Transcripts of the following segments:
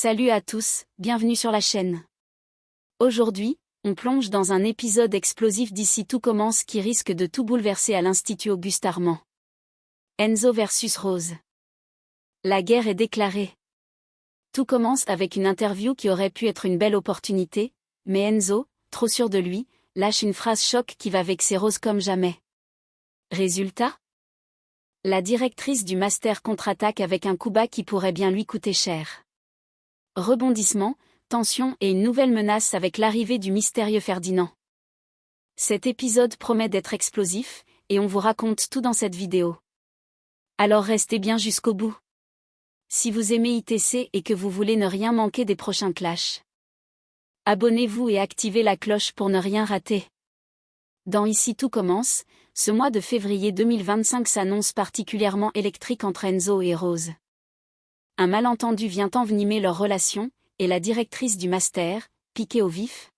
Salut à tous, bienvenue sur la chaîne. Aujourd'hui, on plonge dans un épisode explosif d'Ici tout commence qui risque de tout bouleverser à l'Institut Auguste Armand. Enzo versus Rose. La guerre est déclarée. Tout commence avec une interview qui aurait pu être une belle opportunité, mais Enzo, trop sûr de lui, lâche une phrase choc qui va vexer Rose comme jamais. Résultat ? La directrice du master contre-attaque avec un coup bas qui pourrait bien lui coûter cher. Rebondissement, tension et une nouvelle menace avec l'arrivée du mystérieux Ferdinand. Cet épisode promet d'être explosif, et on vous raconte tout dans cette vidéo. Alors restez bien jusqu'au bout. Si vous aimez ITC et que vous voulez ne rien manquer des prochains clashs, abonnez-vous et activez la cloche pour ne rien rater. Dans Ici tout commence, ce mois de février 2025 s'annonce particulièrement électrique entre Enzo et Rose. Un malentendu vient envenimer leur relation, et la directrice du master, piquée au vif,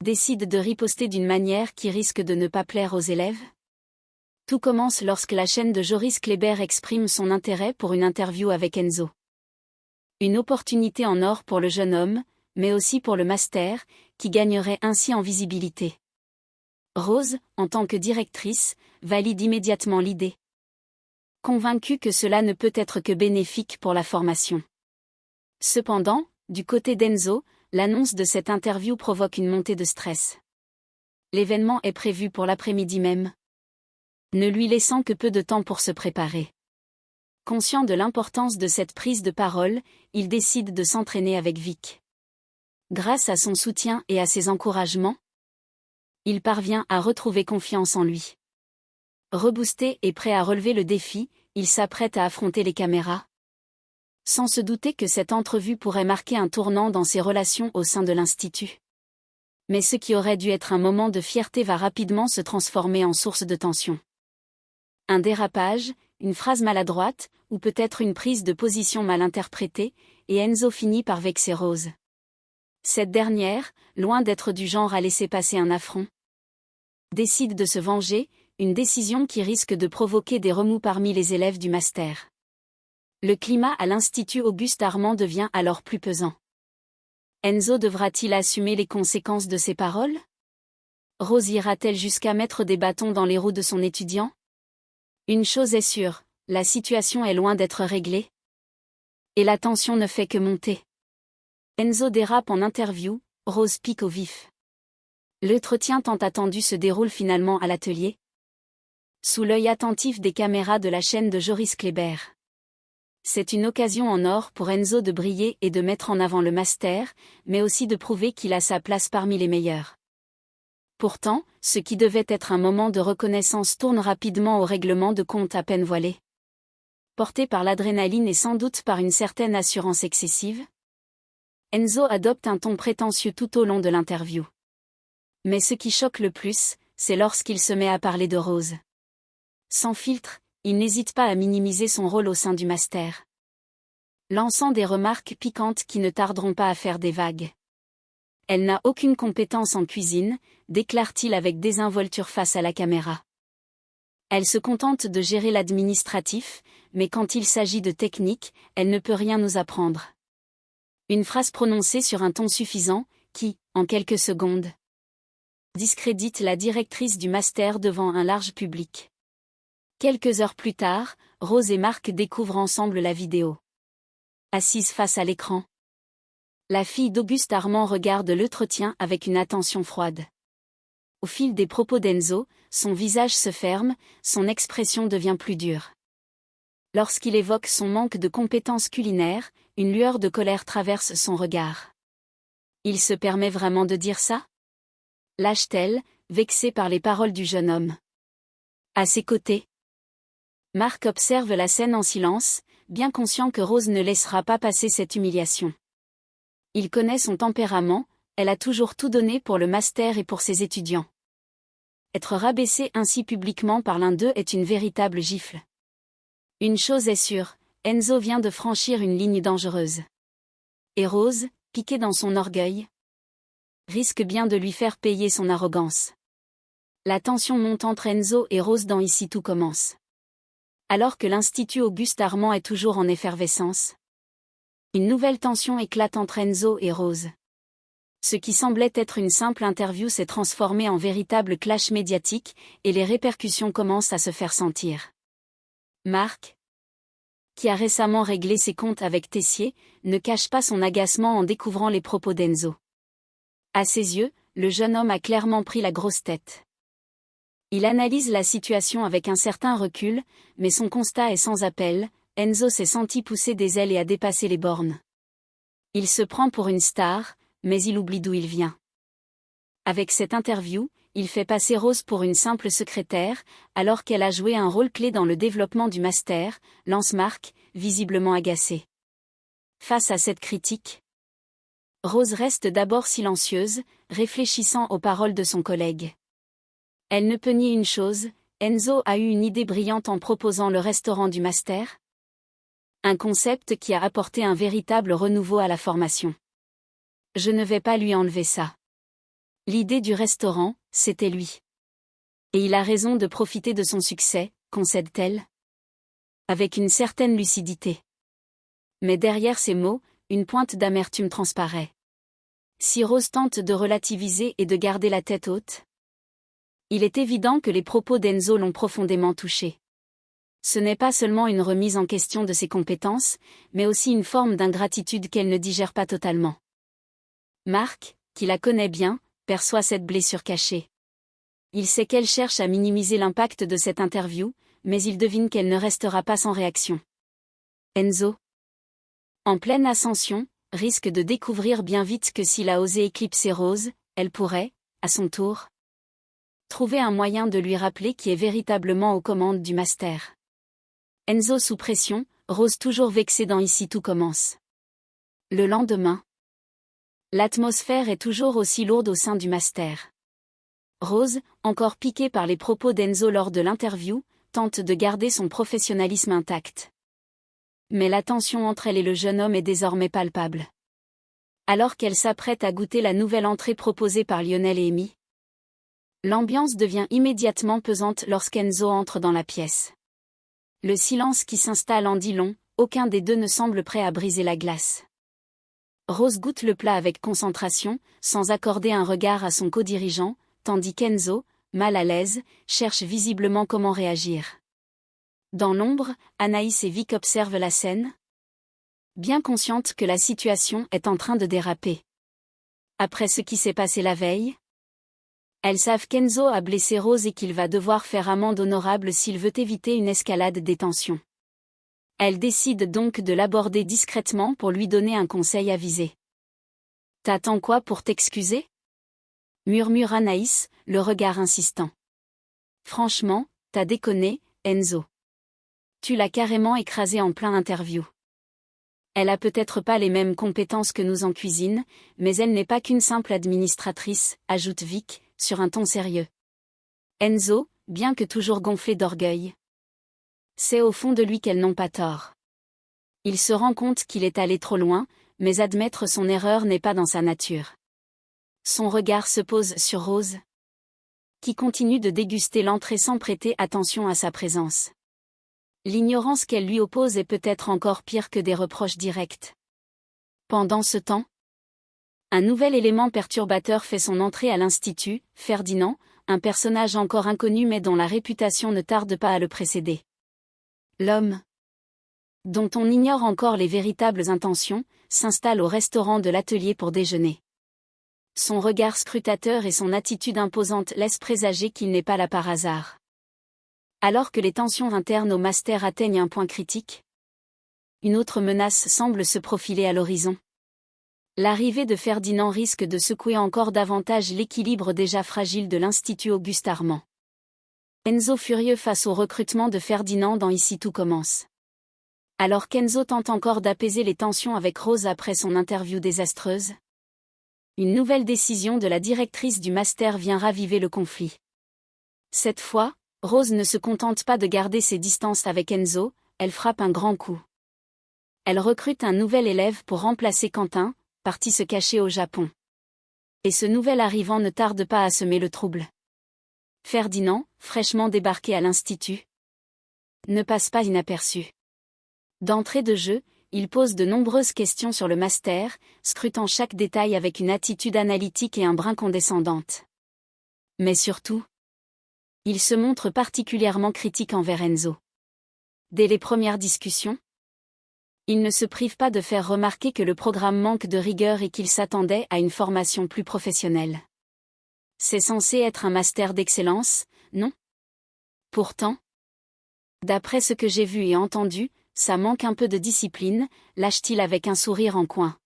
décide de riposter d'une manière qui risque de ne pas plaire aux élèves. Tout commence lorsque la chaîne de Joris Kléber exprime son intérêt pour une interview avec Enzo. Une opportunité en or pour le jeune homme, mais aussi pour le master, qui gagnerait ainsi en visibilité. Rose, en tant que directrice, valide immédiatement l'idée, convaincue que cela ne peut être que bénéfique pour la formation. Cependant, du côté d'Enzo, l'annonce de cette interview provoque une montée de stress. L'événement est prévu pour l'après-midi même, ne lui laissant que peu de temps pour se préparer. Conscient de l'importance de cette prise de parole, il décide de s'entraîner avec Vic. Grâce à son soutien et à ses encouragements, il parvient à retrouver confiance en lui. Reboosté et prêt à relever le défi, il s'apprête à affronter les caméras, sans se douter que cette entrevue pourrait marquer un tournant dans ses relations au sein de l'Institut. Mais ce qui aurait dû être un moment de fierté va rapidement se transformer en source de tension. Un dérapage, une phrase maladroite, ou peut-être une prise de position mal interprétée, et Enzo finit par vexer Rose. Cette dernière, loin d'être du genre à laisser passer un affront, décide de se venger, une décision qui risque de provoquer des remous parmi les élèves du master. Le climat à l'Institut Auguste Armand devient alors plus pesant. Enzo devra-t-il assumer les conséquences de ses paroles ? Rose ira-t-elle jusqu'à mettre des bâtons dans les roues de son étudiant ? Une chose est sûre, la situation est loin d'être réglée. Et la tension ne fait que monter. Enzo dérape en interview, Rose pique au vif. L'entretien tant attendu se déroule finalement à l'atelier, sous l'œil attentif des caméras de la chaîne de Joris Kléber. C'est une occasion en or pour Enzo de briller et de mettre en avant le master, mais aussi de prouver qu'il a sa place parmi les meilleurs. Pourtant, ce qui devait être un moment de reconnaissance tourne rapidement au règlement de compte à peine voilé. Porté par l'adrénaline et sans doute par une certaine assurance excessive, Enzo adopte un ton prétentieux tout au long de l'interview. Mais ce qui choque le plus, c'est lorsqu'il se met à parler de Rose. Sans filtre, il n'hésite pas à minimiser son rôle au sein du master, lançant des remarques piquantes qui ne tarderont pas à faire des vagues. Elle n'a aucune compétence en cuisine, déclare-t-il avec désinvolture face à la caméra. Elle se contente de gérer l'administratif, mais quand il s'agit de technique, elle ne peut rien nous apprendre. Une phrase prononcée sur un ton suffisant, qui, en quelques secondes, discrédite la directrice du master devant un large public. Quelques heures plus tard, Rose et Marc découvrent ensemble la vidéo. Assise face à l'écran, la fille d'Auguste Armand regarde l'entretien avec une attention froide. Au fil des propos d'Enzo, son visage se ferme, son expression devient plus dure. Lorsqu'il évoque son manque de compétences culinaires, une lueur de colère traverse son regard. Il se permet vraiment de dire ça ? Lâche-t-elle, vexée par les paroles du jeune homme. À ses côtés, Marc observe la scène en silence, bien conscient que Rose ne laissera pas passer cette humiliation. Il connaît son tempérament, elle a toujours tout donné pour le master et pour ses étudiants. Être rabaissé ainsi publiquement par l'un d'eux est une véritable gifle. Une chose est sûre, Enzo vient de franchir une ligne dangereuse. Et Rose, piquée dans son orgueil, risque bien de lui faire payer son arrogance. La tension monte entre Enzo et Rose dans Ici tout commence. Alors que l'Institut Auguste Armand est toujours en effervescence, Une nouvelle tension éclate entre Enzo et Rose. Ce qui semblait être une simple interview s'est transformé en véritable clash médiatique, et les répercussions commencent à se faire sentir. Marc, qui a récemment réglé ses comptes avec Tessier, ne cache pas son agacement en découvrant les propos d'Enzo. À ses yeux, le jeune homme a clairement pris la grosse tête. Il analyse la situation avec un certain recul, mais son constat est sans appel: Enzo s'est senti pousser des ailes et a dépassé les bornes. Il se prend pour une star, mais il oublie d'où il vient. Avec cette interview, il fait passer Rose pour une simple secrétaire, alors qu'elle a joué un rôle clé dans le développement du master, lance Marc, visiblement agacé. Face à cette critique, Rose reste d'abord silencieuse, réfléchissant aux paroles de son collègue. Elle ne peut nier une chose: Enzo a eu une idée brillante en proposant le restaurant du master. Un concept qui a apporté un véritable renouveau à la formation. Je ne vais pas lui enlever ça. L'idée du restaurant, c'était lui. Et il a raison de profiter de son succès, concède-t-elle, avec une certaine lucidité. Mais derrière ces mots, une pointe d'amertume transparaît. Si Rose tente de relativiser et de garder la tête haute, il est évident que les propos d'Enzo l'ont profondément touchée. Ce n'est pas seulement une remise en question de ses compétences, mais aussi une forme d'ingratitude qu'elle ne digère pas totalement. Marc, qui la connaît bien, perçoit cette blessure cachée. Il sait qu'elle cherche à minimiser l'impact de cette interview, mais il devine qu'elle ne restera pas sans réaction. Enzo, en pleine ascension, risque de découvrir bien vite que s'il a osé éclipser Rose, elle pourrait, à son tour, trouver un moyen de lui rappeler qui est véritablement aux commandes du master. Enzo sous pression, Rose toujours vexée dans Ici tout commence. Le lendemain, l'atmosphère est toujours aussi lourde au sein du master. Rose, encore piquée par les propos d'Enzo lors de l'interview, tente de garder son professionnalisme intact. Mais la tension entre elle et le jeune homme est désormais palpable. Alors qu'elle s'apprête à goûter la nouvelle entrée proposée par Lionel et Amy, l'ambiance devient immédiatement pesante lorsqu'Enzo entre dans la pièce. Le silence qui s'installe en dit long, aucun des deux ne semble prêt à briser la glace. Rose goûte le plat avec concentration, sans accorder un regard à son co-dirigeant, tandis qu'Enzo, mal à l'aise, cherche visiblement comment réagir. Dans l'ombre, Anaïs et Vic observent la scène, bien conscientes que la situation est en train de déraper. Après ce qui s'est passé la veille, elles savent qu'Enzo a blessé Rose et qu'il va devoir faire amende honorable s'il veut éviter une escalade des tensions. Elles décident donc de l'aborder discrètement pour lui donner un conseil avisé. « T'attends quoi pour t'excuser ?» murmure Anaïs, le regard insistant. « Franchement, t'as déconné, Enzo. Tu l'as carrément écrasé en plein interview. Elle a peut-être pas les mêmes compétences que nous en cuisine, mais elle n'est pas qu'une simple administratrice, ajoute Vic, sur un ton sérieux. Enzo, bien que toujours gonflé d'orgueil, sait au fond de lui qu'elles n'ont pas tort. Il se rend compte qu'il est allé trop loin, mais admettre son erreur n'est pas dans sa nature. Son regard se pose sur Rose, qui continue de déguster l'entrée sans prêter attention à sa présence. L'ignorance qu'elle lui oppose est peut-être encore pire que des reproches directs. Pendant ce temps, un nouvel élément perturbateur fait son entrée à l'Institut, Ferdinand, un personnage encore inconnu mais dont la réputation ne tarde pas à le précéder. L'homme, dont on ignore encore les véritables intentions, s'installe au restaurant de l'atelier pour déjeuner. Son regard scrutateur et son attitude imposante laissent présager qu'il n'est pas là par hasard. Alors que les tensions internes au master atteignent un point critique, une autre menace semble se profiler à l'horizon. L'arrivée de Ferdinand risque de secouer encore davantage l'équilibre déjà fragile de l'Institut Auguste-Armand. Enzo furieux face au recrutement de Ferdinand dans Ici tout commence. Alors qu'Enzo tente encore d'apaiser les tensions avec Rose après son interview désastreuse, une nouvelle décision de la directrice du master vient raviver le conflit. Cette fois, Rose ne se contente pas de garder ses distances avec Enzo, elle frappe un grand coup. Elle recrute un nouvel élève pour remplacer Quentin, parti se cacher au Japon. Et ce nouvel arrivant ne tarde pas à semer le trouble. Ferdinand, fraîchement débarqué à l'Institut, ne passe pas inaperçu. D'entrée de jeu, Il pose de nombreuses questions sur le master, scrutant chaque détail avec une attitude analytique et un brin condescendante. Mais surtout, il se montre particulièrement critique envers Enzo. Dès les premières discussions, il ne se prive pas de faire remarquer que le programme manque de rigueur et qu'il s'attendait à une formation plus professionnelle. C'est censé être un master d'excellence, non? Pourtant, d'après ce que j'ai vu et entendu, ça manque un peu de discipline, lâche-t-il avec un sourire en coin.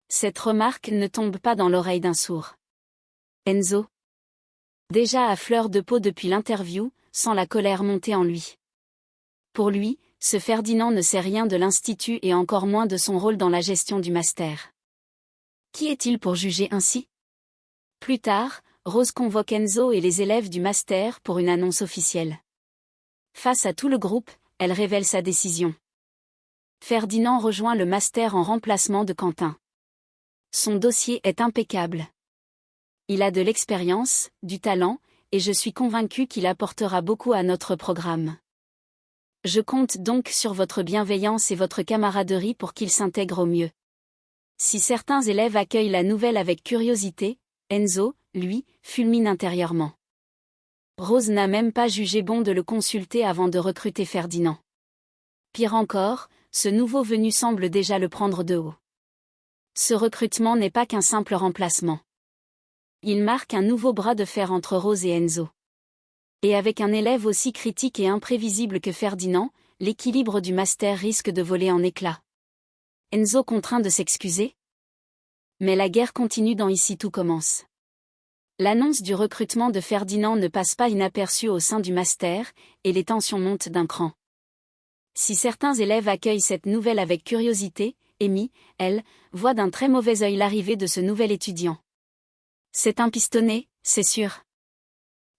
Cette remarque ne tombe pas dans l'oreille d'un sourd. Enzo, déjà à fleur de peau depuis l'interview, sent la colère monter en lui. Pour lui, ce Ferdinand ne sait rien de l'Institut et encore moins de son rôle dans la gestion du master. Qui est-il pour juger ainsi? Plus tard, Rose convoque Enzo et les élèves du master pour une annonce officielle. Face à tout le groupe, elle révèle sa décision. Ferdinand rejoint le master en remplacement de Quentin. Son dossier est impeccable. Il a de l'expérience, du talent, et je suis convaincu qu'il apportera beaucoup à notre programme. Je compte donc sur votre bienveillance et votre camaraderie pour qu'il s'intègre au mieux. Si certains élèves accueillent la nouvelle avec curiosité, Enzo, lui, fulmine intérieurement. Rose n'a même pas jugé bon de le consulter avant de recruter Ferdinand. Pire encore, ce nouveau venu semble déjà le prendre de haut. Ce recrutement n'est pas qu'un simple remplacement. Il marque un nouveau bras de fer entre Rose et Enzo. Et avec un élève aussi critique et imprévisible que Ferdinand, l'équilibre du master risque de voler en éclats. Enzo contraint de s'excuser. Mais la guerre continue dans Ici tout commence. L'annonce du recrutement de Ferdinand ne passe pas inaperçue au sein du master, et les tensions montent d'un cran. Si certains élèves accueillent cette nouvelle avec curiosité, Amy, elle, voit d'un très mauvais œil l'arrivée de ce nouvel étudiant. C'est un pistonné, c'est sûr.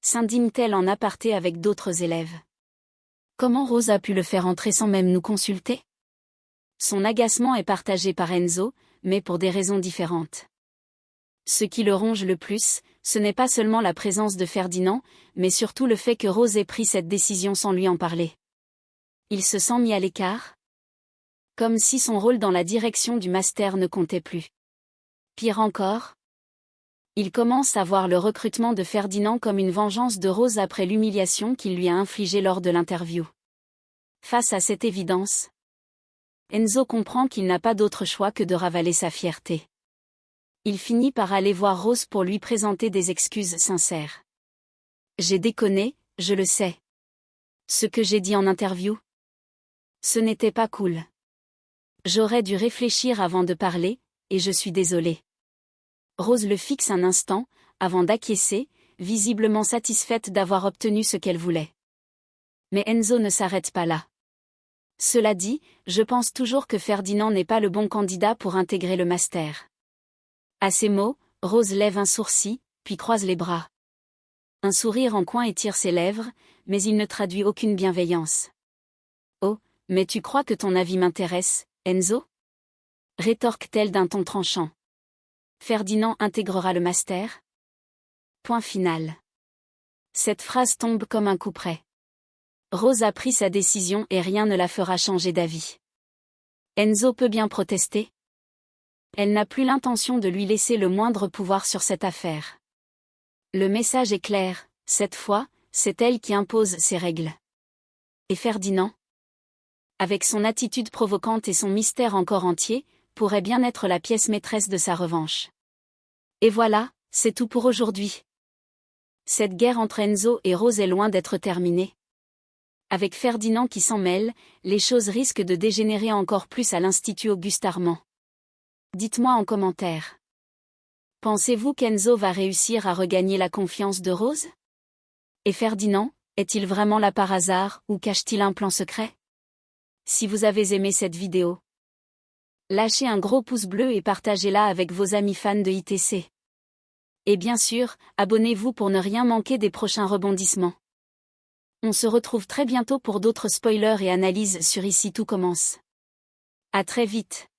S'indigne-t-elle en aparté avec d'autres élèves. Comment Rose a pu le faire entrer sans même nous consulter? Son agacement est partagé par Enzo, mais pour des raisons différentes. Ce qui le ronge le plus, ce n'est pas seulement la présence de Ferdinand, mais surtout le fait que Rose ait pris cette décision sans lui en parler. Il se sent mis à l'écart? Comme si son rôle dans la direction du master ne comptait plus. Pire encore, il commence à voir le recrutement de Ferdinand comme une vengeance de Rose après l'humiliation qu'il lui a infligée lors de l'interview. Face à cette évidence, Enzo comprend qu'il n'a pas d'autre choix que de ravaler sa fierté. Il finit par aller voir Rose pour lui présenter des excuses sincères. J'ai déconné, je le sais. Ce que j'ai dit en interview, ce n'était pas cool. J'aurais dû réfléchir avant de parler, et je suis désolée. Rose le fixe un instant, avant d'acquiescer, visiblement satisfaite d'avoir obtenu ce qu'elle voulait. Mais Enzo ne s'arrête pas là. Cela dit, je pense toujours que Ferdinand n'est pas le bon candidat pour intégrer le master. À ces mots, Rose lève un sourcil, puis croise les bras. Un sourire en coin étire ses lèvres, mais il ne traduit aucune bienveillance. Oh, mais tu crois que ton avis m'intéresse, Enzo? Rétorque-t-elle d'un ton tranchant. Ferdinand intégrera le master? Point final. Cette phrase tombe comme un coup près. Rose a pris sa décision et rien ne la fera changer d'avis. Enzo peut bien protester. Elle n'a plus l'intention de lui laisser le moindre pouvoir sur cette affaire. Le message est clair, cette fois, c'est elle qui impose ses règles. Et Ferdinand, avec son attitude provocante et son mystère encore entier, pourrait bien être la pièce maîtresse de sa revanche. Et voilà, c'est tout pour aujourd'hui. Cette guerre entre Enzo et Rose est loin d'être terminée. Avec Ferdinand qui s'en mêle, les choses risquent de dégénérer encore plus à l'Institut Auguste Armand. Dites-moi en commentaire. Pensez-vous qu'Enzo va réussir à regagner la confiance de Rose? Et Ferdinand, est-il vraiment là par hasard ou cache-t-il un plan secret? Si vous avez aimé cette vidéo, lâchez un gros pouce bleu et partagez-la avec vos amis fans de ITC. Et bien sûr, abonnez-vous pour ne rien manquer des prochains rebondissements. On se retrouve très bientôt pour d'autres spoilers et analyses sur Ici tout commence. À très vite.